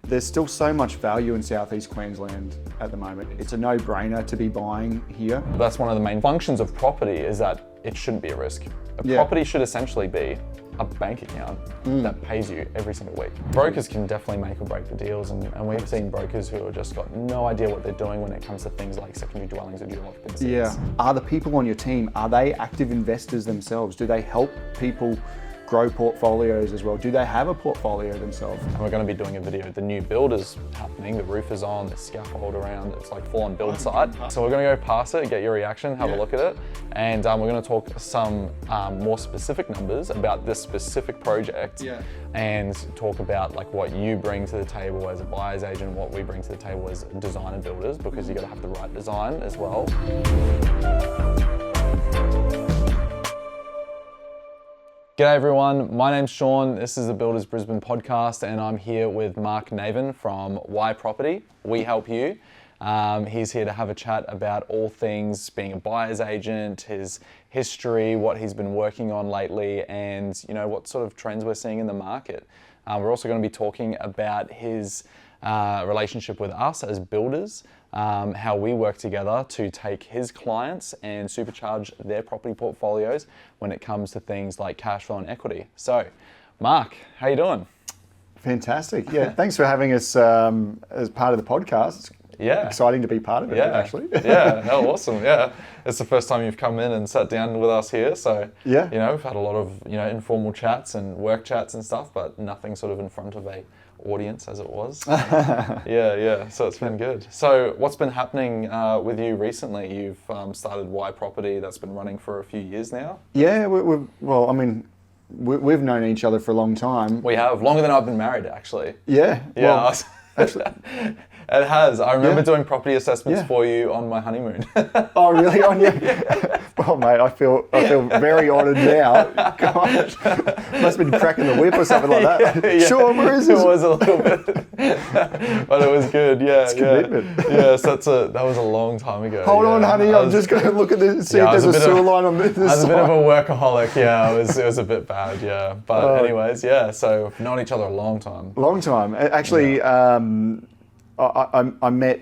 There's still so much value in Southeast Queensland at the moment. It's a no-brainer to be buying here. That's one of the main functions of property, is that it shouldn't be a risk. Property should essentially be a bank account that pays you every single week. Brokers can definitely make or break the deals, and we've seen brokers who have just got no idea what they're doing when it comes to things like secondary dwellings or dual occupancies. Yeah. Are the people on your team, are they active investors themselves? Do they help people grow portfolios as well? Do they have a portfolio themselves? And we're going to be doing a video. The new build is happening, the roof is on, there's scaffold around, it's like full on build site. So we're going to go past it, get your reaction, have a look at it. And we're going to talk some more specific numbers about this specific project and talk about like what you bring to the table as a buyer's agent, what we bring to the table as designer builders, because you got to have the right design as well. G'day everyone, my name's Sean, this is the Builders Brisbane podcast, and I'm here with Mark Navin from Y Property. We help you. He's here to have a chat about all things being a buyer's agent, his history, what he's been working on lately, and what sort of trends we're seeing in the market. We're also going to be talking about his relationship with us as builders, how we work together to take his clients and supercharge their property portfolios when it comes to things like cash flow and equity. So, Mark, how you doing? Fantastic. Yeah, thanks for having us as part of the podcast. Yeah. Exciting to be part of it, actually. Yeah, no, awesome. Yeah. It's the first time you've come in and sat down with us here. So, we've had a lot of, informal chats and work chats and stuff, but nothing sort of in front of a audience as it was. Yeah. So it's been good. So what's been happening with you recently? You've started Y Property, that's been running for a few years now. Yeah, we've known each other for a long time. We have, longer than I've been married, actually. Yeah. Yeah. Actually, it has. I remember doing property assessments for you on my honeymoon. Oh, really? On you? Well, mate, I feel very honoured now. Gosh, must have been cracking the whip or something like that. Sure, where is this? It was a little bit, but it was good. Yeah, it's commitment. Yeah, so that was a long time ago. Hold on, honey. I'm just going to look at this and see if there's a sewer line on this side. I was a bit of a workaholic. Yeah, it was a bit bad. Yeah, but anyways, so we've known each other a long time. Long time, actually. I met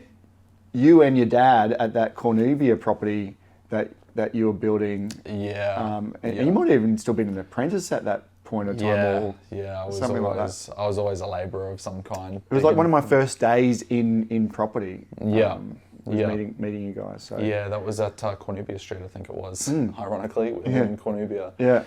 you and your dad at that Cornubia property that you were building. Yeah. And you might have even still been an apprentice at that point of time. I was always a labourer of some kind. It was like one of my first days in property. Meeting you guys. So. Yeah, that was at Cornubia Street, I think it was. Ironically, in Cornubia. Yeah.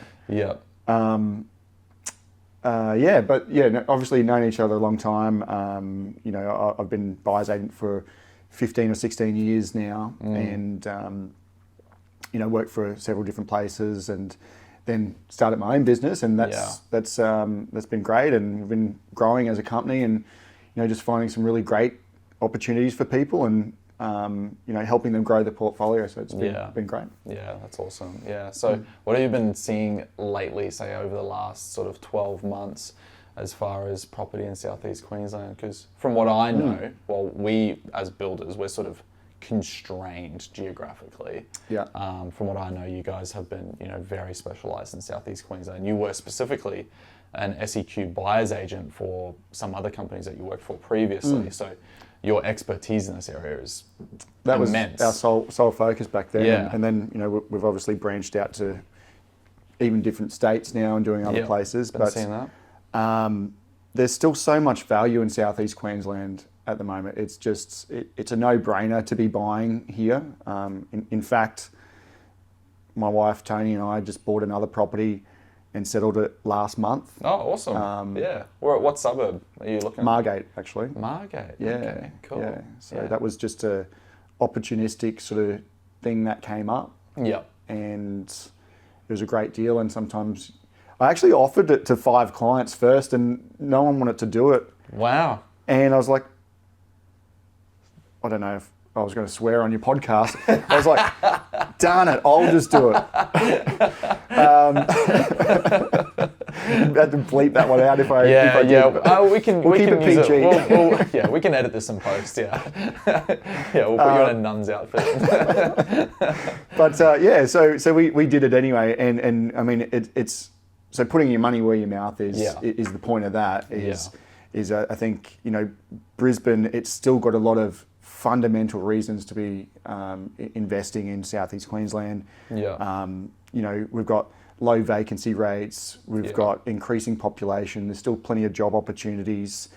Obviously known each other a long time. I've been buyer's agent for 15 or 16 years now, and worked for several different places, and then started my own business, and that's been great, and we've been growing as a company, and just finding some really great opportunities for people, and helping them grow the portfolio. So it's been great. Yeah, that's awesome. Yeah. So what have you been seeing lately, say over the last sort of 12 months, as far as property in Southeast Queensland? Because from what I know, we as builders, we're sort of constrained geographically. Yeah. From what I know, you guys have been, very specialised in Southeast Queensland. You were specifically an SEQ buyer's agent for some other companies that you worked for previously. So your expertise in this area is immense. That was our sole focus back then. Yeah. And then, we've obviously branched out to even different states now and doing other places. Been seeing that. There's still so much value in Southeast Queensland at the moment. It's a no-brainer to be buying here. In fact, my wife Tony and I just bought another property and settled it last month. Oh, awesome. What suburb are you looking at? Margate, actually. Margate. Yeah. Okay, cool. Yeah. So that was just a opportunistic sort of thing that came up. Yeah. And it was a great deal, and sometimes I actually offered it to 5 clients first, and no one wanted to do it. Wow. And I was like, I don't know if I was going to swear on your podcast. I was like, darn it, I'll just do it. Had to bleep that one out if I did. We can keep it use PG. We can edit this in post. Yeah, we'll put you in a nun's outfit. But so we did it anyway, and I mean it's so putting your money where your mouth is the point of that. is I think, Brisbane, it's still got a lot of fundamental reasons to be investing in Southeast Queensland. Yeah. We've got low vacancy rates, we've got increasing population, there's still plenty of job opportunities.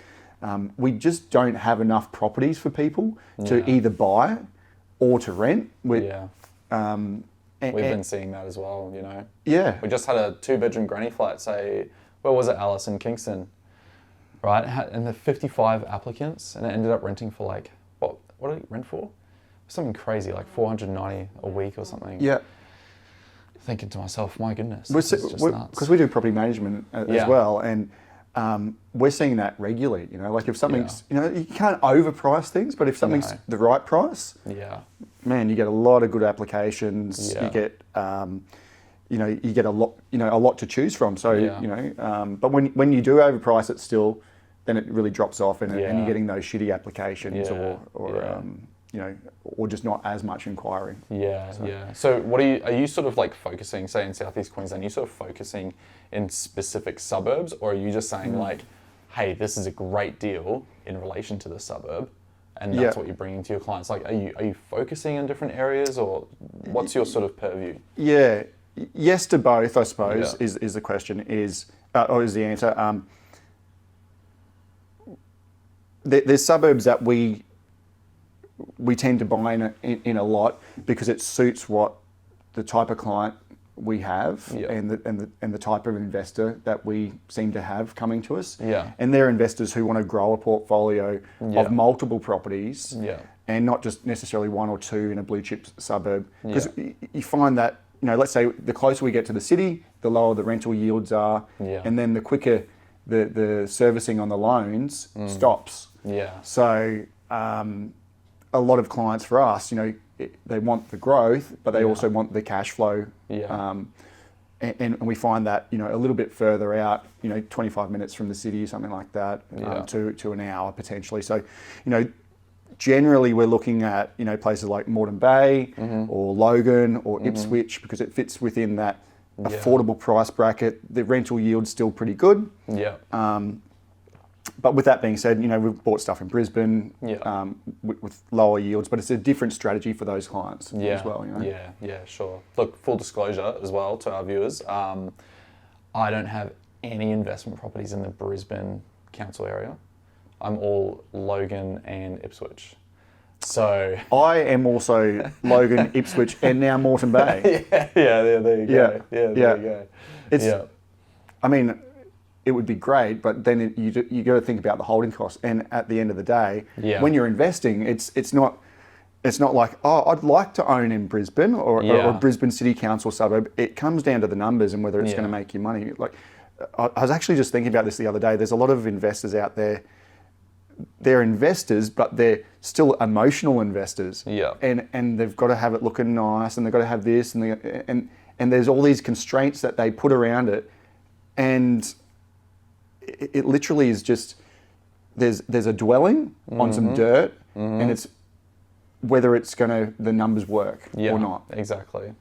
We just don't have enough properties for people to either buy or to rent. We've been seeing that as well, Yeah. We just had a 2-bedroom granny flat, say, where was it, Alice, in Kingston, right? And the 55 applicants, and it ended up renting for like, what did it rent for? Something crazy, like $490 a week or something. Yeah. Thinking to myself, my goodness, because we do property management as well, and we're seeing that regularly. Like if something's, you can't overprice things, but if something's the right price, man, you get a lot of good applications. You get, you get a lot to choose from. So but when you do overprice it, still, then it really drops off, and you're getting those shitty applications, or just not as much inquiry. So what are you sort of like focusing, say in Southeast Queensland, are you sort of focusing in specific suburbs, or are you just saying like, hey, this is a great deal in relation to the suburb, and that's what you're bringing to your clients? Like, are you focusing in different areas, or what's your sort of purview? Yeah, yes to both, I suppose, is the question, or is the answer. There's suburbs that we tend to buy in a lot because it suits what the type of client we have and the type of investor that we seem to have coming to us. And they're investors who want to grow a portfolio of multiple properties and not just necessarily one or two in a blue chip suburb. Because you find that, let's say the closer we get to the city, the lower the rental yields are, and then the quicker the servicing on the loans stops. So a lot of clients for us, they want the growth, but they also want the cash flow. And we find that, a little bit further out, 25 minutes from the city, something like that, to an hour potentially. So, generally we're looking at, places like Moreton Bay or Logan or Ipswich, because it fits within that affordable price bracket. The rental yield's still pretty good. But with that being said, we've bought stuff in Brisbane with lower yields, but it's a different strategy for those clients as well. Sure. Look, full disclosure as well to our viewers, I don't have any investment properties in the Brisbane council area. I'm all Logan and Ipswich. So I am also Logan, Ipswich, and now Moreton Bay. There you go. There you go. I mean, it would be great, but then you got to think about the holding costs. And at the end of the day, when you're investing, it's not like, oh, I'd like to own in Brisbane or Brisbane City Council suburb. It comes down to the numbers and whether it's going to make you money. Like, I was actually just thinking about this the other day. There's a lot of investors out there. They're investors, but they're still emotional investors. And they've got to have it looking nice, and they've got to have this, and there's all these constraints that they put around it, and it literally is just there's a dwelling on some dirt, and it's whether it's the numbers work or not. Exactly.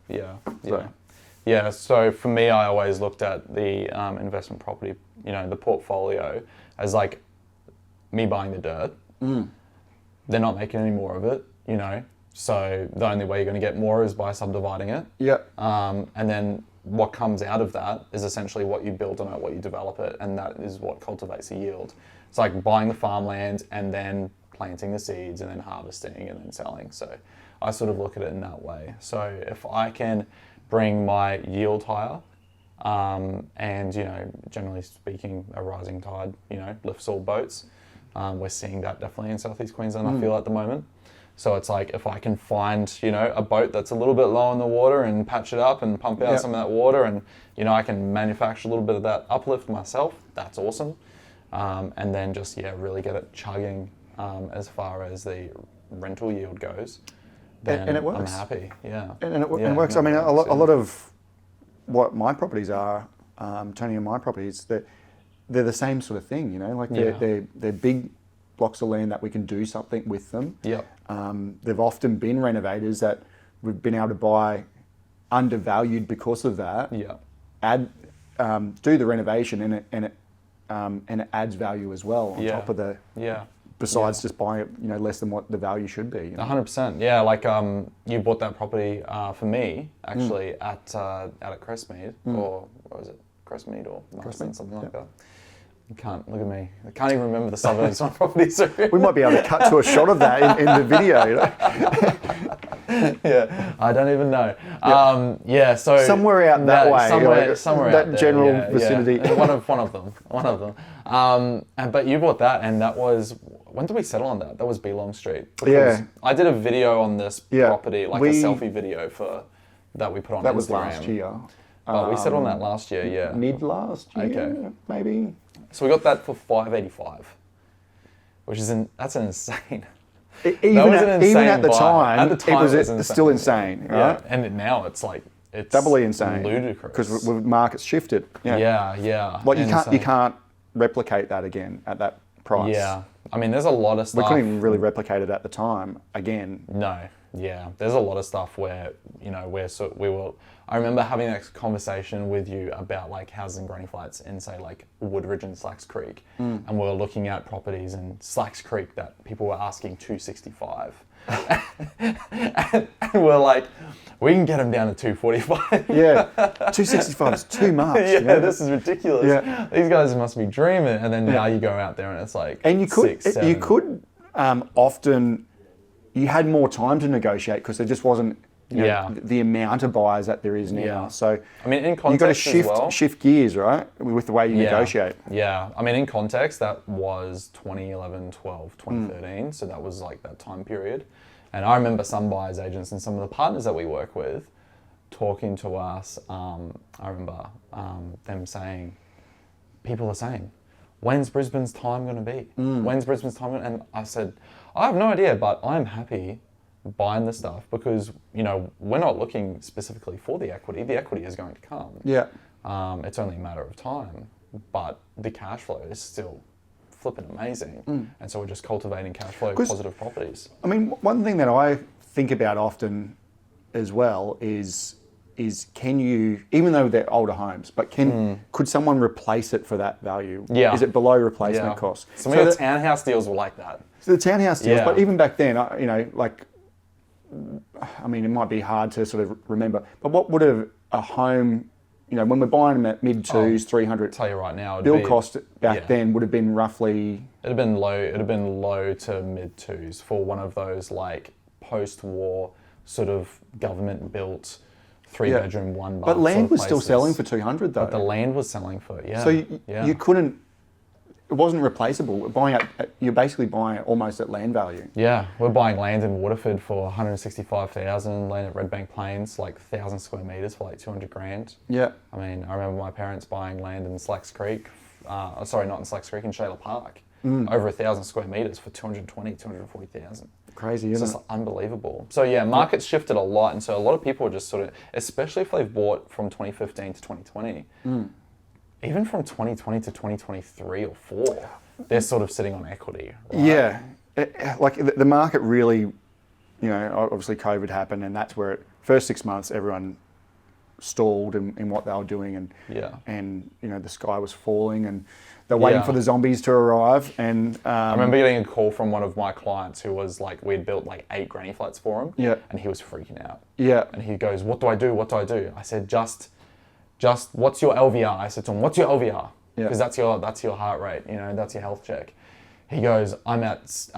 So for me, I always looked at the investment property, the portfolio, as like me buying the dirt. They're not making any more of it, so the only way you're going to get more is by subdividing it. And then what comes out of that is essentially what you build on it, what you develop it, and that is what cultivates a yield. It's like buying the farmland and then planting the seeds and then harvesting and then selling. So I sort of look at it in that way. So if I can bring my yield higher, and generally speaking, a rising tide, lifts all boats. We're seeing that definitely in Southeast Queensland, I feel, at the moment. So it's like, if I can find, a boat that's a little bit low in the water and patch it up and pump out some of that water, and, I can manufacture a little bit of that uplift myself, that's awesome. And then just, really get it chugging as far as the rental yield goes. Then and it works. I'm happy, And it works. I mean, a lot of what my properties are, Tony and my properties, they're the same sort of thing, like they're big blocks of land that we can do something with them. They've often been renovators that we've been able to buy undervalued because of that. Do the renovation and it and it adds value as well on top of the. Yeah. Besides just buying it, less than what the value should be. 100%. Yeah, like you bought that property for me actually out at Crestmead or what was it, Crestmead or Marston, something like that. You can't look at me. I can't even remember the suburbs on property. So we might be able to cut to a shot of that in the video. Yeah, I don't even know. So somewhere out that way, somewhere that out there, general vicinity. Yeah. One of them. But you bought that, and that was, when did we settle on that? That was Belong Street. Because I did a video on this property, like a selfie video that we put on Instagram. That was last year. But we settled on that last year, yeah. Mid last year, maybe. So we got that for $585, which is that's insane. Even at the time, it was still insane, right? Yeah, and now it's doubly insane, ludicrous because the market's shifted. Yeah. Like you can't replicate that again at that price. Yeah, I mean, there's a lot of stuff. We couldn't even really replicate it at the time again. No, yeah, there's a lot of stuff where we were. I remember having a conversation with you about like houses and granny flats in say like Woodridge and Slacks Creek, and we were looking at properties in Slacks Creek that people were asking $265, and we're like, we can get them down to $245. Yeah, $265 is too much. This is ridiculous. Yeah. These guys must be dreaming. And then now you go out there and it's like, and you could $6, $7. Often you had more time to negotiate because there just wasn't. The amount of buyers that there is now. Yeah. So I mean, in context, you've got to shift gears, right, with the way you negotiate. Yeah. I mean, in context, that was 2011, 12, 2013. So that was like that time period. And I remember some buyers agents and some of the partners that we work with talking to us. I remember them saying, people are saying, when's Brisbane's time going to be? When's Brisbane's time? And I said, I have no idea, but I'm happy buying the stuff because we're not looking specifically for the equity is going to come. It's only a matter of time, but the cash flow is still flipping amazing, and so we're just cultivating cash flow positive properties. I mean, one thing that I think about often as well is can you, even though they're older homes, but could someone replace it for that value? Is it below replacement cost? Some of the townhouse deals were like that. So the townhouse deals, but even back then, I mean, it might be hard to sort of remember, but what would a home, when we're buying them at mid twos, 300. I'll tell you right now, build cost back then would have been roughly. It'd have been low to mid twos for one of those like post-war sort of government built 3-bedroom, 1 bath. But land sort of was still places. selling for 200 though. But the land was selling for So you couldn't. It wasn't replaceable. You're basically buying it almost at land value. Yeah, we're buying land in Waterford for 165,000. Land at Redbank Plains, like 1,000 square meters for like 200 grand. Yeah. I mean, I remember my parents buying land in Slacks Creek. Sorry, not in Slacks Creek, in Shayla Park. Over 1,000 square meters for 240,000. Crazy, isn't it? It's just unbelievable. So yeah, market's shifted a lot, and so a lot of people are just sort of, especially if they've bought from 2015 to 2020. Even from 2020 to 2023 or 4, they're sort of sitting on equity, right? Yeah. Like the market really, obviously COVID happened and that's where first 6 months everyone stalled in what they were doing and the sky was falling and they're waiting for the zombies to arrive. And I remember getting a call from one of my clients who was like, we'd built like 8 granny flats for him and he was freaking out. Yeah. And he goes, what do I do? I said, just what's your LVR? I said to him, what's your LVR? Because that's your heart rate, that's your health check. He goes, I'm at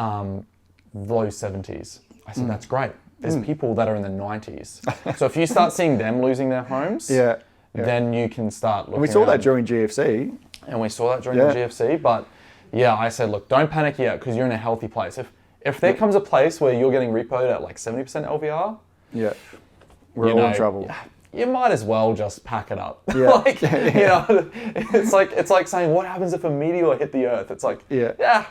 low 70s. I said, that's great. There's people that are in the 90s. So if you start seeing them losing their homes, then you can start looking. And we saw that during GFC. And we saw that during the GFC. But yeah, I said, look, don't panic yet because you're in a healthy place. If there comes a place where you're getting repoed at like 70% LVR, we're all in trouble. You might as well just pack it up. Yeah. It's like saying, what happens if a meteor hit the earth? It's like,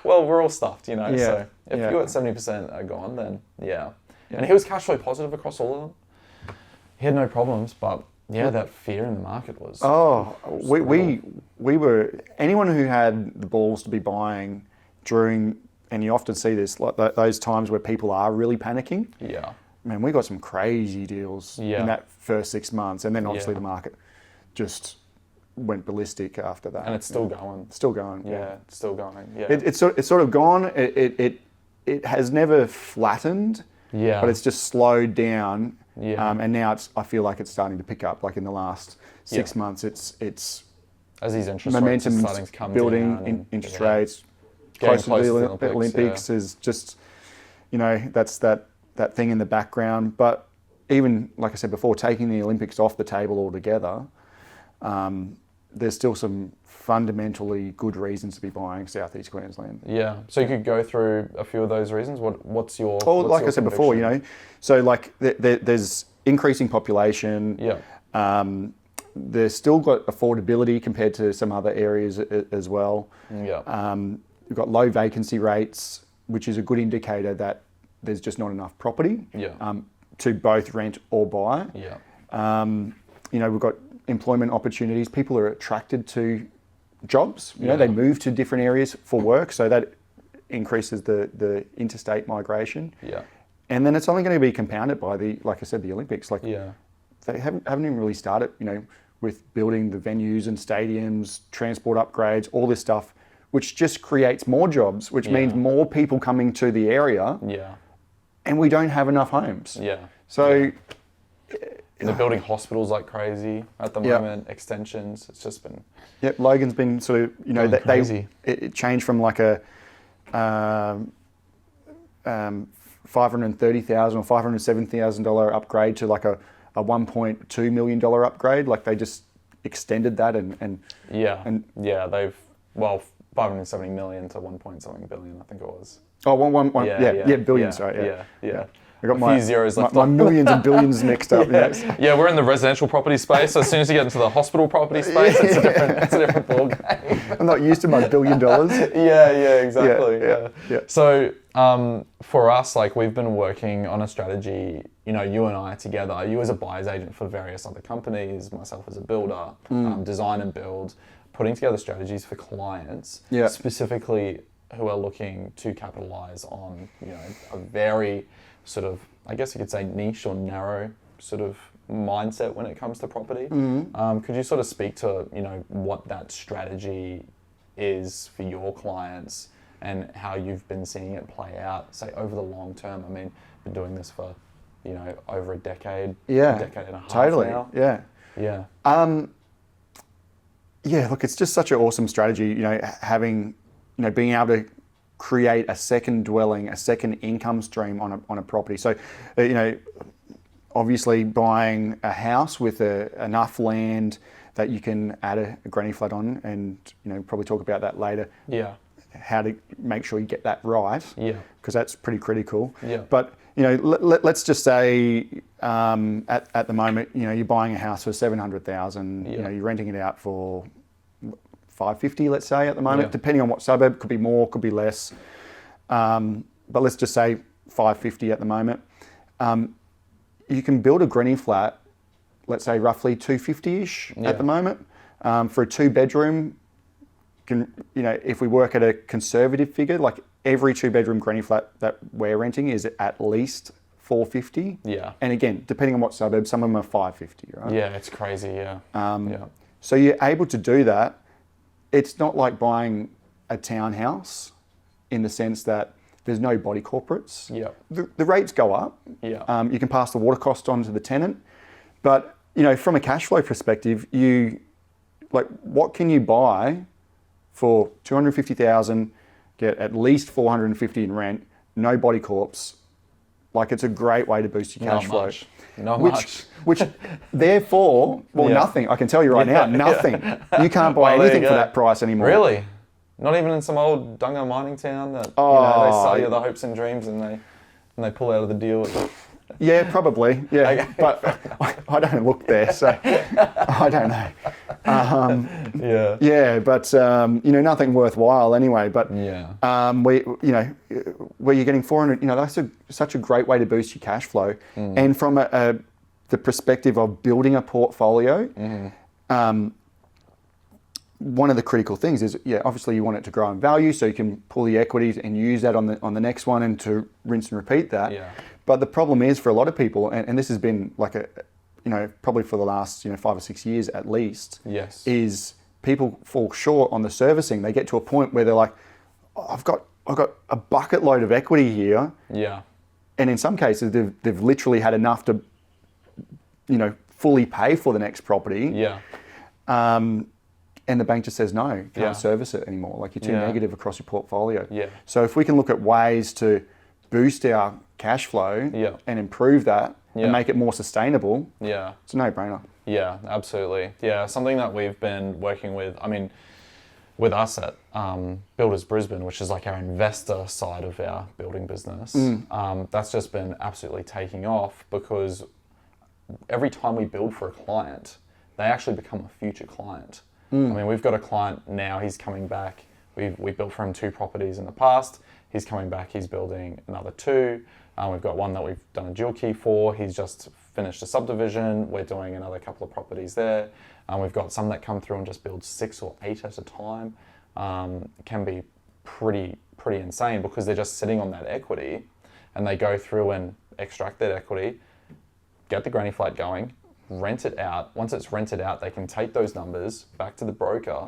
well, we're all stuffed, So if you're at 70% are gone, then And he was cash flow positive across all of them. He had no problems, but that fear in the market was. We were, anyone who had the balls to be buying during, and you often see this, like those times where people are really panicking. Yeah. Man, we got some crazy deals in that first 6 months, and then obviously the market just went ballistic after that. And it's still going. Still going. Yeah, it's still going. Yeah. It's sort of gone. It has never flattened. Yeah. But it's just slowed down. Yeah. And now I feel like it's starting to pick up. Like in the last 6 months, it's as these interest momentum rates are starting to come building down in interest rates. Closer to the Olympics is just, that's that thing in the background. But even, like I said before, taking the Olympics off the table altogether, there's still some fundamentally good reasons to be buying Southeast Queensland. Yeah. So you could go through a few of those reasons. What's your like I said before, so like there's increasing population. Yeah. There's still got affordability compared to some other areas as well. Yeah. We've got low vacancy rates, which is a good indicator that there's just not enough property. Yeah. To both rent or buy. Yeah. We've got employment opportunities. People are attracted to jobs. They move to different areas for work, so that increases the interstate migration. Yeah. And then it's only going to be compounded by like I said, the Olympics. Like they haven't even really started, with building the venues and stadiums, transport upgrades, all this stuff, which just creates more jobs, which means more people coming to the area. Yeah. And we don't have enough homes. Yeah. So they're building hospitals like crazy at the moment, extensions. It's just been... Yep, Logan's been sort of, crazy. It changed from like a $530,000 or $507,000 upgrade to like a $1.2 million upgrade. Like they just extended that and they've 570 million to 1 point something billion, I think it was. Oh, billions, right? Yeah. I got a few zeros left. My millions and billions mixed up. Yeah, we're in the residential property space. So as soon as you get into the hospital property space, it's a different ball game. I'm not used to my $1 billion. Yeah, exactly. Yeah. So for us, like we've been working on a strategy. You and I together. You as a buyer's agent for various other companies, myself as a builder, design and build, putting together strategies for clients, specifically who are looking to capitalize on a very sort of, I guess you could say, niche or narrow sort of mindset when it comes to property. Could you sort of speak to, what that strategy is for your clients and how you've been seeing it play out, say, over the long term? I mean, been doing this for, over a decade, a decade and a half now. Yeah. Look, it's just such an awesome strategy, having, being able to create a second dwelling, a second income stream on a property. So, obviously buying a house with enough land that you can add a granny flat on, and probably talk about that later. Yeah. How to make sure you get that right. Yeah. Because that's pretty critical. Yeah. But let's just say at the moment, you're buying a house for $700,000. You're renting it out for $550, let's say, at the moment, depending on what suburb. Could be more, could be less. But let's just say $550 at the moment. You can build a granny flat, let's say roughly $250-ish at the moment, for a 2-bedroom. If we work at a conservative figure, like every 2-bedroom granny flat that we're renting is at least $450. Yeah. And again, depending on what suburb, some of them are $550, right? Yeah, it's crazy. Yeah. So you're able to do that. It's not like buying a townhouse in the sense that there's no body corporates. Yeah. The rates go up. Yeah. You can pass the water cost on to the tenant. But, from a cash flow perspective, what can you buy for $250,000, get at least $450 in rent, no body corps? Like, it's a great way to boost your cash flow. Not much. Which therefore, nothing. I can tell you right now, nothing. You can't buy anything for that price anymore. Really? Not even in some old Dunga mining town that they sell you the hopes and dreams and they pull out of the deal. Yeah, probably. Yeah, okay. But I don't look there, so I don't know. Yeah, but nothing worthwhile anyway. But where you're getting 400, that's such a great way to boost your cash flow. And from the perspective of building a portfolio, one of the critical things is, obviously you want it to grow in value, so you can pull the equities and use that on the next one and to rinse and repeat that. Yeah. But the problem is for a lot of people, and this has been like probably for the last 5 or 6 years at least, Yes. is people fall short on the servicing. They get to a point where they're like, oh, I've got a bucket load of equity here, Yeah. and in some cases they've literally had enough to fully pay for the next property. Yeah. And the bank just says no, you can't Yeah. service it anymore. Like you're too Yeah. negative across your portfolio. Yeah. So if we can look at ways to boost our cash flow Yeah. and improve that Yeah. and make it more sustainable, Yeah. it's a no-brainer. Yeah, absolutely. Yeah, something that we've been working with, with us at Builders Brisbane, which is like our investor side of our building business, that's just been absolutely taking off because every time we build for a client, they actually become a future client. We've got a client now, he's coming back. We built for him 2 properties in the past. He's coming back, he's building another 2. We've got one that we've done a dual key for. He's just finished a subdivision. We're doing another couple of properties there. We've got some that come through and just build 6 or 8 at a time. Can be pretty insane because they're just sitting on that equity and they go through and extract that equity, get the granny flat going, rent it out. Once it's rented out, they can take those numbers back to the broker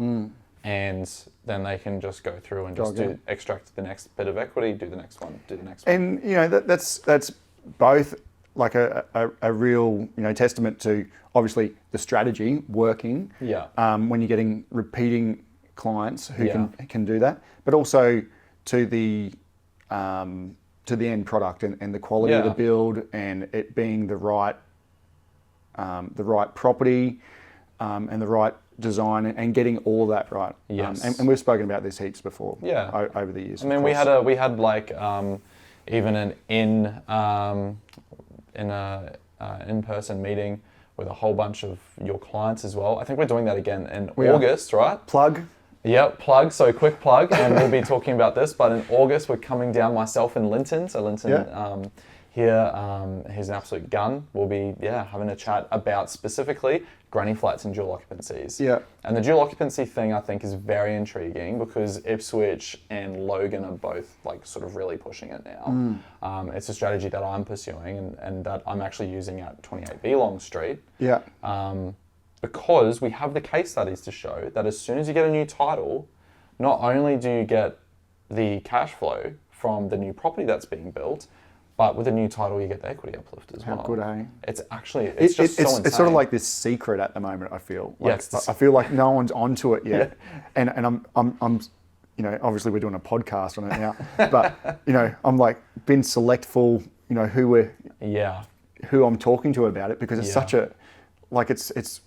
and then they can just go through and just extract the next bit of equity, do the next one, do the next one. And that's both like a real testament to obviously the strategy working. Yeah. When you're getting repeating clients who can do that, but also to the end product and the quality of the build and it being the right property and the right design and getting all that right. Yes. And we've spoken about this heaps before. Yeah. Over the years. We had like even an in-person meeting with a whole bunch of your clients as well. I think we're doing that again in August, right? Plug. Yep, plug. So quick plug, and we'll be talking about this. But in August, we're coming down, myself and Linton. So Linton here, he's an absolute gun. We'll be having a chat about specifically granny flats and dual occupancies. Yeah. And the dual occupancy thing I think is very intriguing because Ipswich and Logan are both like sort of really pushing it now. It's a strategy that I'm pursuing and that I'm actually using at 28B Long Street. Yeah. Because we have the case studies to show that as soon as you get a new title, not only do you get the cash flow from the new property that's being built, but with a new title, you get the equity uplift as well. How good, eh? It's actually, it's so insane. It's sort of like this secret at the moment, I feel. Like, Yeah, I feel like no one's onto it yet. And I'm obviously we're doing a podcast on it now, but, I'm like, been selectful, who I'm talking to about it because it's such a, like it's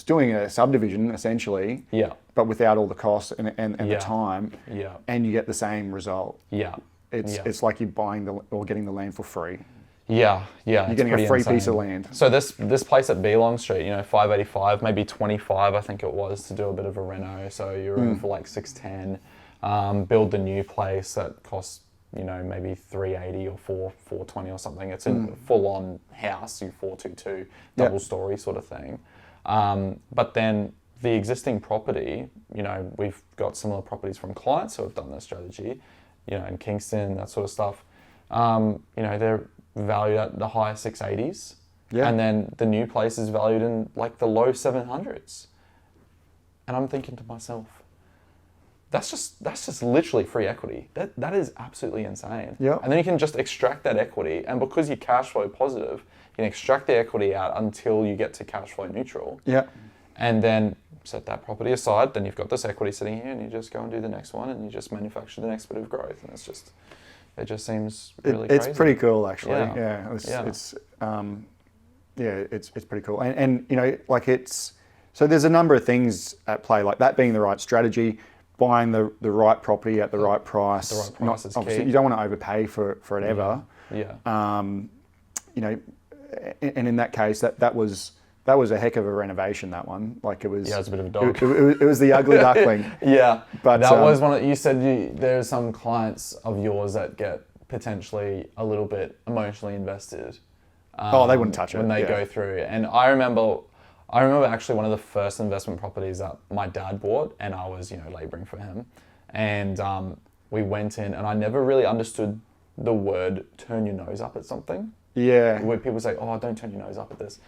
doing a subdivision essentially, but without all the costs and the time, and you get the same result. It's like you're buying or getting the land for free. You're getting a free piece of land. So this place at B Long Street, 585, maybe 25, I think it was, to do a bit of a reno. So you're in for like 610. Build the new place that costs maybe 380 or 420 or something. It's a full-on house, 422, double story sort of thing. But then the existing property, we've got similar properties from clients who have done this strategy, in Kingston, that sort of stuff. They're valued at the high 680s. Yeah. And then the new place is valued in like the low 700s. And I'm thinking to myself, that's just literally free equity. That is absolutely insane. Yeah. And then you can just extract that equity, and because you're cash flow positive, you can extract the equity out until you get to cash flow neutral. Yeah. And then set that property aside, then you've got this equity sitting here and you just go and do the next one and you just manufacture the next bit of growth. And it just seems really crazy. It's pretty cool actually. It's pretty cool. And so there's a number of things at play, like that being the right strategy, buying the right property at the right price. The right price is obviously key. You don't want to overpay for it ever. Yeah. And in that case, that was a heck of a renovation. That one, like it was. Yeah, it's a bit of a dog. It was the ugly duckling. Yeah, but that was one. You said there's some clients of yours that get potentially a little bit emotionally invested. They wouldn't touch it when they go through. And I remember actually one of the first investment properties that my dad bought, and I was labouring for him, and we went in, and I never really understood the word "turn your nose up at something." Yeah. Where people say, "Oh, don't turn your nose up at this."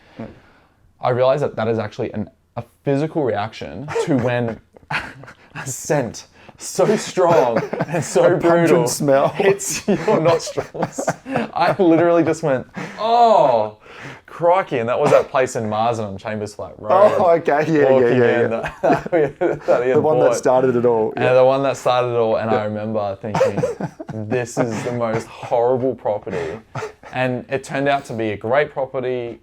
I realized that is actually a physical reaction to when a scent so strong and so brutal pungent smell hits your nostrils. I literally just went, oh, crikey. And that was that place in Marsden on Chambers Flat Road. Oh, okay. Yeah. The one that started it all. And the one that started it all. And I remember thinking, this is the most horrible property. And it turned out to be a great property.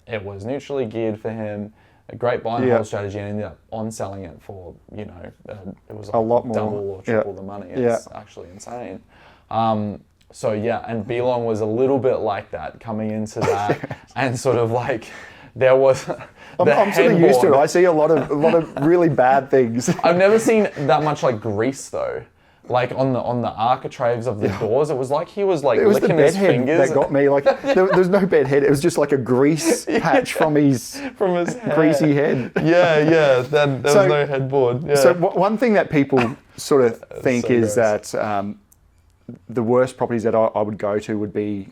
It was neutrally geared for him. A great buy and hold strategy, and ended up on selling it for, it was a lot more, double or triple the money. It's actually insane. So and Belong was a little bit like that coming into that, and sort of like there was. I'm sort of used to it. I see a lot of really bad things. I've never seen that much like grease though. Like on the architraves of the doors, it was like he was like licking his fingers. That got me. Like there was no bed head. It was just like a grease patch from his greasy head. Yeah. There was no headboard. Yeah. So one thing that people sort of think is gross. that the worst properties that I would go to would be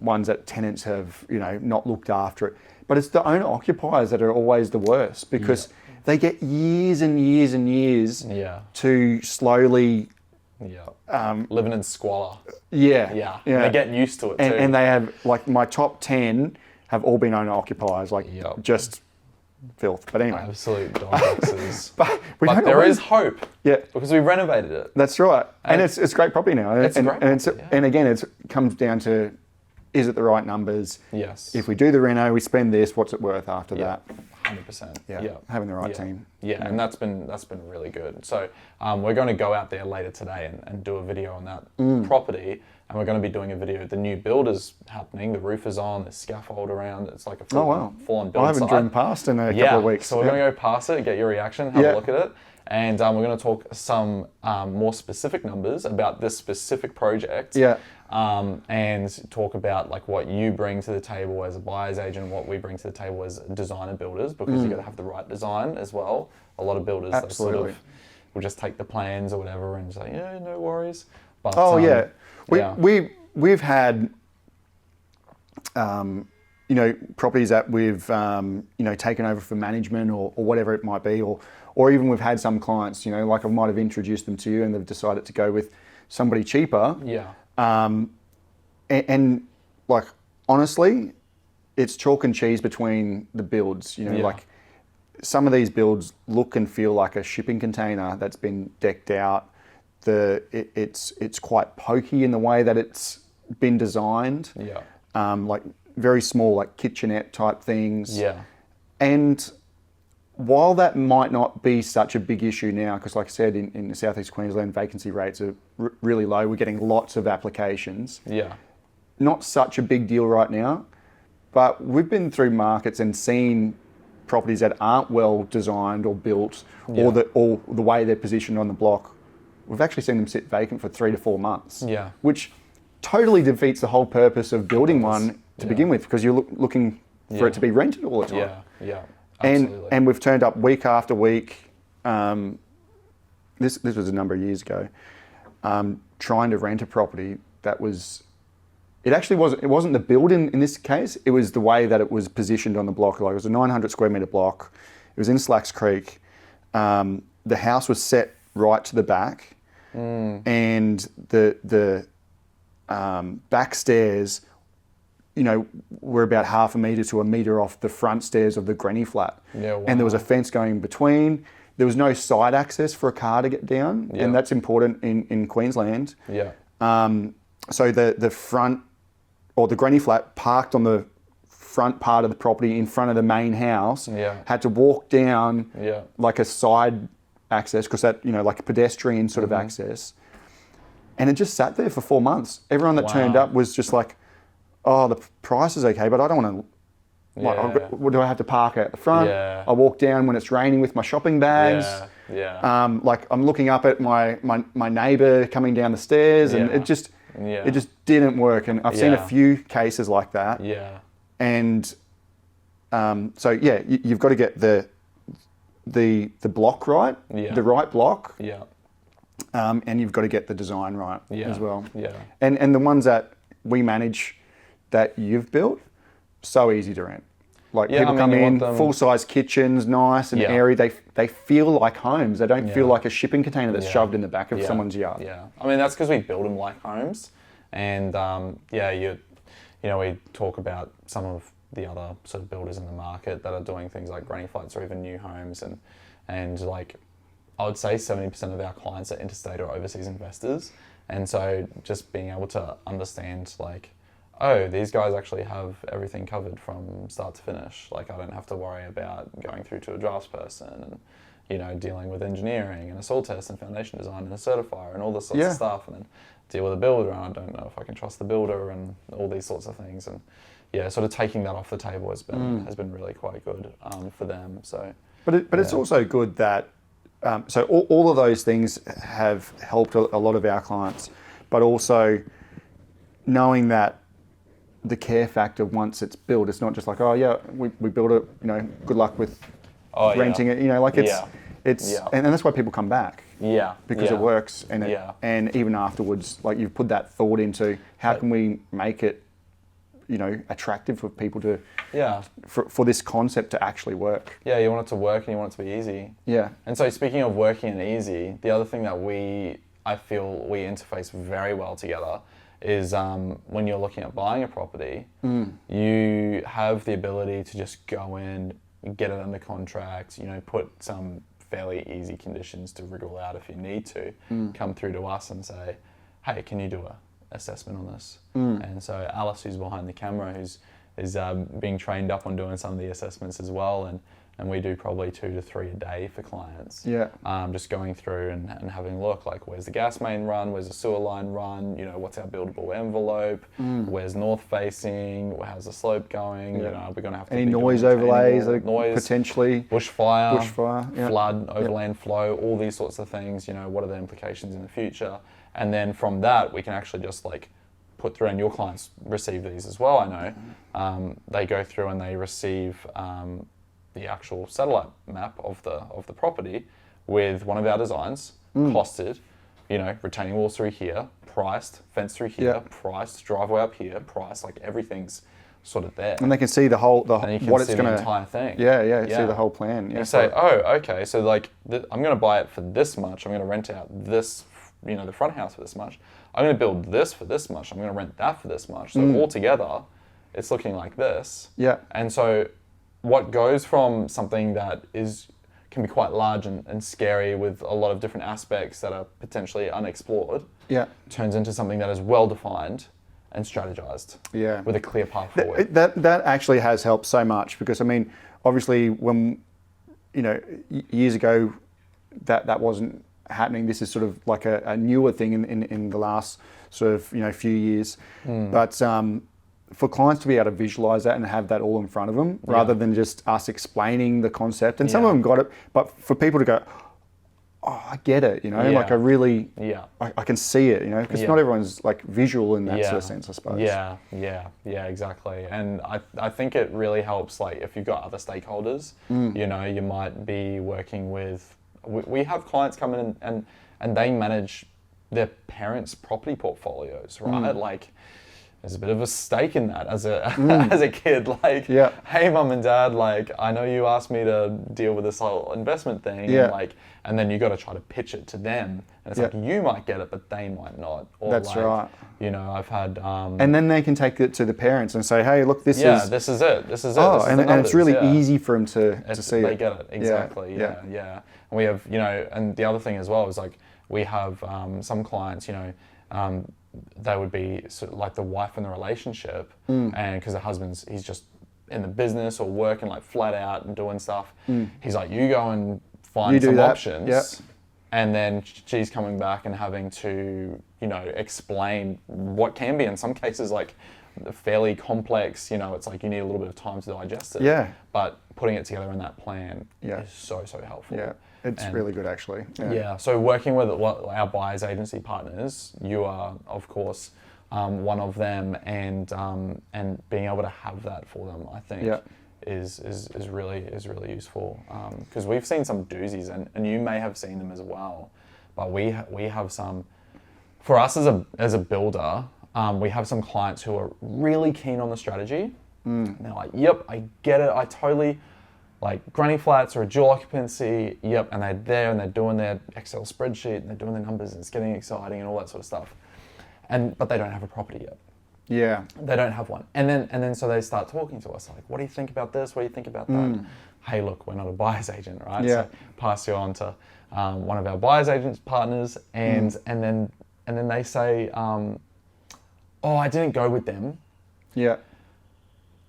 ones that tenants have not looked after it. But it's the owner occupiers that are always the worst because they get years and years and years to slowly. Living in squalor. Yeah. And they get used to it too. And they have, like, my top 10 have all been owner occupiers, like just filth. But anyway. Absolute dog boxes. but there is hope. Yeah. Because we renovated it. That's right. And it's great property now. It's great property, and again, it comes down to, is it the right numbers? Yes. If we do the reno, we spend this, what's it worth after that? 100%. Yeah. Having the right team. Yeah, and that's been really good. So we're going to go out there later today and do a video on that property, and we're going to be doing a video. The new build is happening. The roof is on. There's scaffold around. It's like a full-on build. I haven't driven past in a couple of weeks. So we're going to go past it, get your reaction, have a look at it. And we're going to talk some more specific numbers about this specific project. Yeah. And talk about like what you bring to the table as a buyer's agent, what we bring to the table as designer builders, because you've got to have the right design as well. A lot of builders they sort of will just take the plans or whatever and say, yeah, no worries. But we've had properties that we've taken over for management or whatever it might be, or even we've had some clients, like I might have introduced them to you and they've decided to go with somebody cheaper. Yeah. And like, honestly, it's chalk and cheese between the builds, like some of these builds look and feel like a shipping container that's been decked out. It's quite pokey in the way that it's been designed. Yeah. Like very small, like kitchenette type things. Yeah. And while that might not be such a big issue now, because like I said, in Southeast Queensland, vacancy rates are really low. We're getting lots of applications. Yeah. Not such a big deal right now, but we've been through markets and seen properties that aren't well designed or built, or the way they're positioned on the block. We've actually seen them sit vacant for 3 to 4 months. Yeah. Which totally defeats the whole purpose of building one to begin with, because you're looking for it to be rented all the time. Yeah. Absolutely. And we've turned up week after week. This was a number of years ago. Trying to rent a property that was. It wasn't the build in this case. It was the way that it was positioned on the block. Like, it was a 900 square metre block. It was in Slacks Creek. The house was set right to the back, and the back stairs, were about half a metre to a metre off the front stairs of the granny flat. Yeah, wow. And there was a fence going in between. There was no side access for a car to get down, and that's important in Queensland. Yeah. So the front, or the granny flat, parked on the front part of the property in front of the main house. Yeah. Had to walk down like a side access, because that, like a pedestrian sort of access. And it just sat there for 4 months. Everyone that turned up was just like, oh, the price is okay, but I don't want to, do I have to park at the front? Yeah. I walk down when it's raining with my shopping bags. Yeah. Like, I'm looking up at my neighbour coming down the stairs, and it just didn't work. And I've seen a few cases like that. Yeah. And you've got to get the block right, the right block. Yeah. And you've got to get the design right as well. Yeah. And the ones that we manage that you've built, so easy to rent. Like Yeah, people I mean, come you in, want them- full-size kitchens, nice and Yeah. airy. They feel like homes. They don't feel Yeah. like a shipping container that's Yeah. shoved in the back of Yeah. someone's yard. Yeah, I mean that's because we build them like homes, and we talk about some of the other sort of builders in the market that are doing things like granny flats or even new homes, and like I would say 70% of our clients are interstate or overseas investors, and so just being able to understand like, oh, these guys actually have everything covered from start to finish. Like I don't have to worry about going through to a draftsperson and dealing with engineering and a soil test and foundation design and a certifier and all this sorts of stuff, and then deal with a builder, and I don't know if I can trust the builder and all these sorts of things, and sort of taking that off the table has been really quite good for them. So, but it's also good that so all of those things have helped a lot of our clients, but also knowing that the care factor once it's built, it's not just like, oh yeah, we built it, good luck with renting it, like it's and that's why people come back. Yeah. Because it works, and even afterwards, like you've put that thought into how can we make it, attractive for people to, for this concept to actually work. Yeah, you want it to work and you want it to be easy. Yeah. And so speaking of working and easy, the other thing that I feel we interface very well together is when you're looking at buying a property, you have the ability to just go in, get it under contract, put some fairly easy conditions to wriggle out if you need to, come through to us and say, hey, can you do a assessment on this? And so Alice, who's behind the camera, is being trained up on doing some of the assessments as well, and we do probably 2 to 3 a day for clients. Yeah. Just going through and having a look, like where's the gas main run, where's the sewer line run, what's our buildable envelope, where's north facing, how's the slope going, are we going to have to any be noise doing overlays, noise, potentially bushfire, yeah. flood, overland flow, all these sorts of things, what are the implications in the future? And then from that, we can actually just like put through, and your clients receive these as well, I know. They go through and they receive the actual satellite map of the property with one of our designs, costed, retaining walls through here, priced, fence through here, priced, driveway up here, priced, like everything's sort of there. And they can see the whole, and you can see the entire thing. Yeah, see the whole plan. Yeah, you say, oh, okay, so like I'm going to buy it for this much. I'm going to rent out this, the front house for this much. I'm going to build this for this much. I'm going to rent that for this much. So altogether, it's looking like this. Yeah. And so what goes from something that can be quite large and scary with a lot of different aspects that are potentially unexplored, turns into something that is well defined and strategized, with a clear path forward. That actually has helped so much, because I mean, obviously when years ago that wasn't happening. This is sort of like a newer thing in the last sort of few years, but for clients to be able to visualize that and have that all in front of them, rather than just us explaining the concept. And some of them got it, but for people to go, oh, I get it, like I really, I can see it, because not everyone's like visual in that sort of sense, I suppose. Yeah, exactly. And I think it really helps, like if you've got other stakeholders, you might be working with, we have clients come in and they manage their parents' property portfolios, right? Like, there's a bit of a stake in that as a kid. Like, hey, mum and dad, like, I know you asked me to deal with this whole investment thing, and then you got to try to pitch it to them, and it's like you might get it, but they might not. Or that's like, right. I've had, and then they can take it to the parents and say, hey, look, this is it. This is it. Oh, this is and it's really numbers, easy for them to see they it. get it exactly. Yeah. And we have, and the other thing as well is like we have some clients, they would be sort of like the wife in the relationship, and because the he's just in the business or working like flat out and doing stuff. He's like, you go and find some options, and then she's coming back and having to, explain what can be in some cases like fairly complex. It's like you need a little bit of time to digest it. Yeah. But putting it together in that plan is so helpful. Yeah. It's really good, actually. Yeah. So working with our buyers agency partners, you are, of course, one of them, and being able to have that for them, I think, is really useful. Because we've seen some doozies, and you may have seen them as well. But we have some. For us as a builder, we have some clients who are really keen on the strategy, And they're like, yep, I get it. I totally, like granny flats or a dual occupancy, yep. And they're there and they're doing their Excel spreadsheet and they're doing their numbers and it's getting exciting and all that sort of stuff. But they don't have a property yet. Yeah. They don't have one. And then so they start talking to us like, what do you think about this? What do you think about that? Hey, look, we're not a buyer's agent, right? Yeah. So pass you on to one of our buyer's agents partners and then they say, oh, I didn't go with them. Yeah.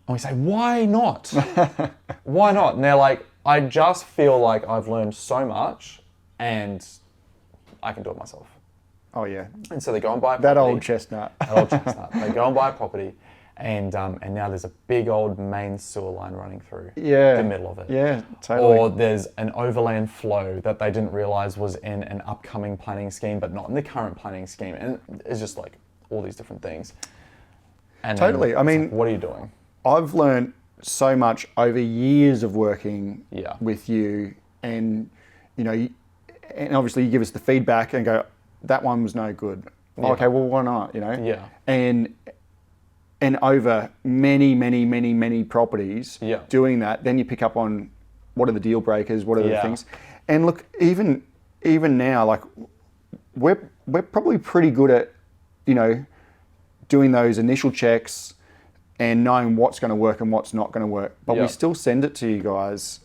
And we say, why not? Why not? And they're like, I just feel like I've learned so much and I can do it myself. Oh, yeah. And so they go and buy a property. That old chestnut. They go and buy a property and now there's a big old main sewer line running through the middle of it. Yeah, totally. Or there's an overland flow that they didn't realise was in an upcoming planning scheme, but not in the current planning scheme. And it's just like all these different things. And totally. I mean, like, what are you doing? I've learned so much over years of working Yeah. with you, and and obviously you give us the feedback and go, that one was no good. Yeah. Okay, well, why not? Yeah. And over many properties, doing that, then you pick up on what are the deal breakers, what are the things, and look, even now, like we're probably pretty good at doing those initial checks and knowing what's going to work and what's not going to work. But we still send it to you guys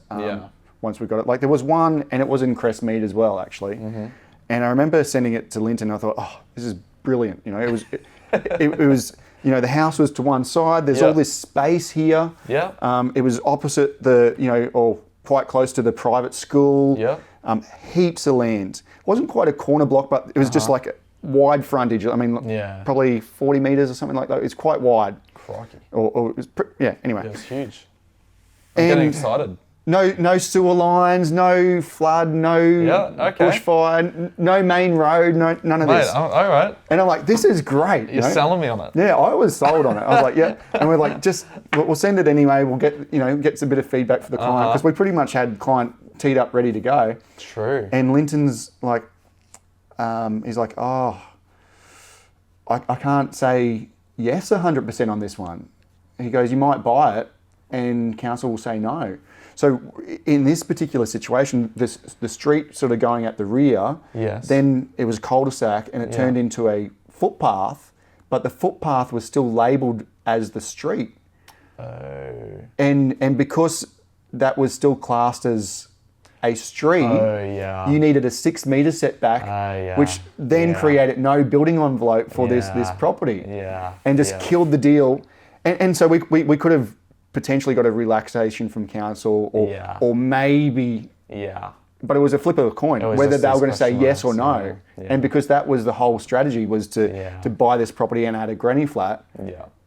once we got it. Like there was one, and it was in Crestmead as well, actually. Mm-hmm. And I remember sending it to Linton. And I thought, oh, this is brilliant. It was, it was. The house was to one side. There's all this space here. Yeah. It was opposite or quite close to the private school. Yeah. Heaps of land. It wasn't quite a corner block, but it was just like a wide frontage. I mean, probably 40 meters or something like that. It's quite wide. Crikey. Or it was, anyway. It was huge. I'm getting excited. No sewer lines, no flood, no bushfire, no main road, none of this. All right. And I'm like, this is great. You're selling me on it. Yeah, I was sold on it. I was like, yeah. And we're like, we'll send it anyway. We'll get some bit of feedback for the client, because we pretty much had client teed up, ready to go. True. And Linton's like, he's like, oh, I can't say yes 100% on this one. He goes, you might buy it and council will say no. So in this particular situation, the street sort of going at the rear, then it was a cul-de-sac and it turned into a footpath, but the footpath was still labelled as the street. Oh. And because that was still classed as a street, you needed a 6 metre setback, which then created no building envelope for this property. Yeah. And just killed the deal. And so we could have potentially got a relaxation from council or maybe, but it was a flip of a coin, whether they were going to say yes or no. And because that was the whole strategy, was to buy this property and add a granny flat,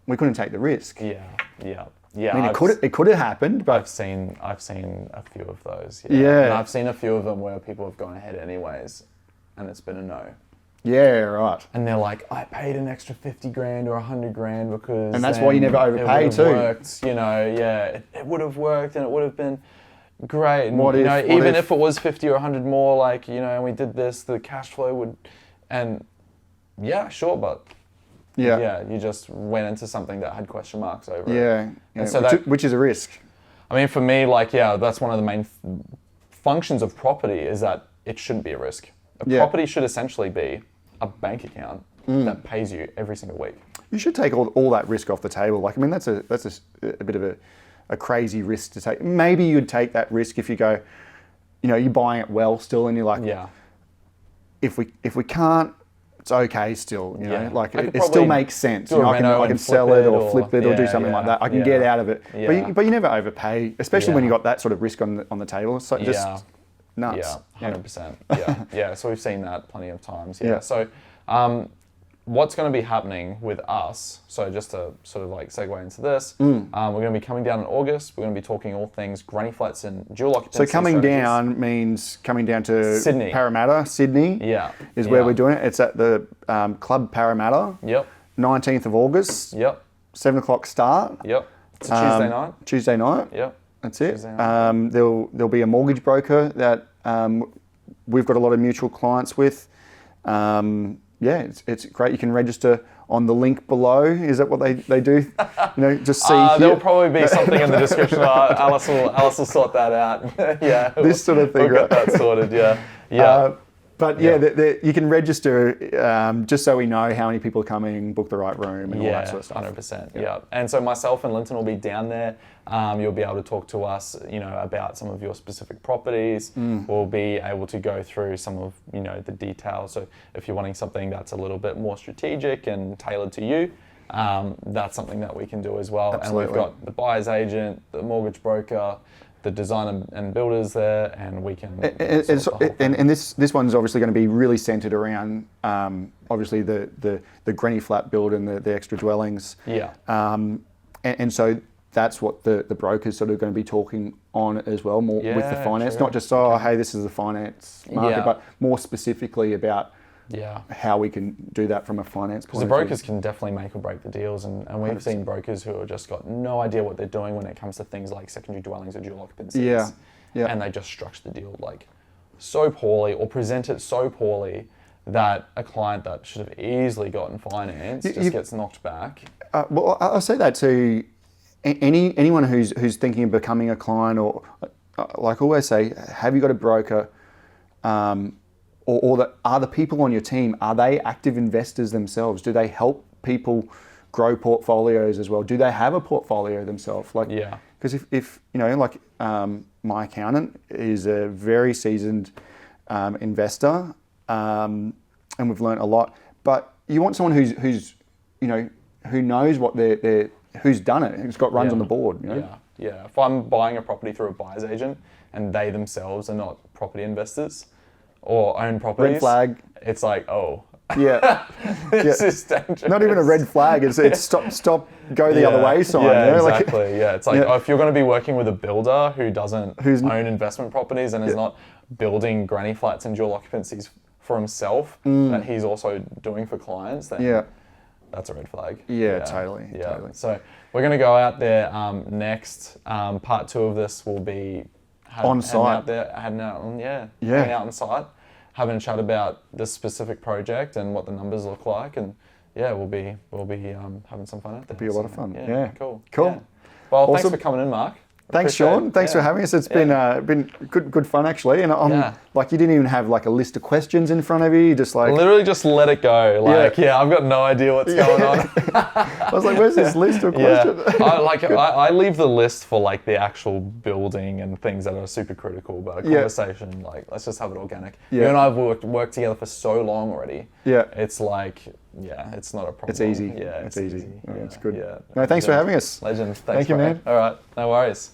we couldn't take the risk. Yeah. I mean, it could have happened, but I've seen a few of those. And I've seen a few of them where people have gone ahead anyways, and it's been a no. Yeah, right. And they're like, I paid an extra 50 grand or 100 grand because... And that's why you never overpay too. Worked, it would have worked and it would have been great. And, even if it was 50 or 100 more, and we did this, the cash flow would... And sure, but... you just went into something that had question marks over it. And so which is a risk. I mean, for me, that's one of the main functions of property, is that it shouldn't be a risk. A property should essentially be a bank account that pays you every single week. You should take all that risk off the table. That's a bit of a crazy risk to take. Maybe you'd take that risk if you go, you're buying it well still, and you're like, if we can't, it's okay still. It still makes sense. I can sell it or flip it or do something like that. I can get out of it. But you never overpay, especially when you got that sort of risk on the table. So just nuts. Yeah, 100%. So we've seen that plenty of times. So what's going to be happening with us, so just to sort of segue into this, we're going to be coming down in August. We're going to be talking all things granny flats and dual occupancy. So coming strategies. down means coming down to Sydney. Parramatta, Sydney is where we're doing it. It's at the Club Parramatta. 19th of August. 7 o'clock start. It's a Tuesday night. Tuesday night. That's it. There'll be a mortgage broker that we've got a lot of mutual clients with. It's great. You can register on the link below. Is that what they do? Just see here. There'll probably be something in the description. Alice will sort that out. Yeah, this sort of thing. We'll get that sorted. Yeah. But you can register just so we know how many people are coming, book the right room, and all that sort of stuff. 100%. Yeah. And so myself and Linton will be down there. You'll be able to talk to us, about some of your specific properties. We'll be able to go through some of, the details. So if you're wanting something that's a little bit more strategic and tailored to you, that's something that we can do as well. Absolutely. And we've got the buyer's agent, the mortgage broker, the designer and builders there, and we can. And this one's obviously going to be really centered around obviously the granny flat build and the extra dwellings. Yeah. And so that's what the broker's sort of going to be talking on as well, more with the finance, true. not just hey, this is the finance market, but more specifically about how we can do that from a finance point of view. Because the brokers can definitely make or break the deals, and we've 100%. Seen brokers who have just got no idea what they're doing when it comes to things like secondary dwellings or dual occupancies. Yeah. And they just structure the deal like so poorly or present it so poorly that a client that should have easily gotten finance gets knocked back. Well, I'll say that to anyone who's thinking of becoming a client, or like I always say, have you got a broker? Or are the people on your team, are they active investors themselves? Do they help people grow portfolios as well? Do they have a portfolio themselves? Because if my accountant is a very seasoned investor, and we've learned a lot. But you want someone who knows what who's done it, who's got runs on the board. Yeah. If I'm buying a property through a buyer's agent and they themselves are not property investors or own properties, red flag. It's like, oh, yeah, this is dangerous. Not even a red flag. It's stop, go the other way sign. Yeah, exactly. It's like if you're going to be working with a builder who doesn't own investment properties and is not building granny flats and dual occupancies for himself that he's also doing for clients, then that's a red flag. Yeah, totally. So we're going to go out there next. Part 2 of this will be on site. Hanging out on site, having a chat about this specific project and what the numbers look like, and we'll be having some fun out there. It'll be a lot of fun. Cool. Yeah. Well, awesome. Thanks for coming in, Mark. Thanks, Sean. Thanks for having us. It's been good fun actually. And like, you didn't even have like a list of questions in front of you. You just like literally just let it go. Like, I've got no idea what's going on. I was like, where's this list of questions? I leave the list for like the actual building and things that are super critical. But a conversation, like, let's just have it organic. You and I have worked together for so long already. Yeah. It's like, it's not a problem. It's easy. Yeah, it's easy. Yeah, it's good. Yeah. No, thanks for having us. Legend. Thank you, man. All right. No worries.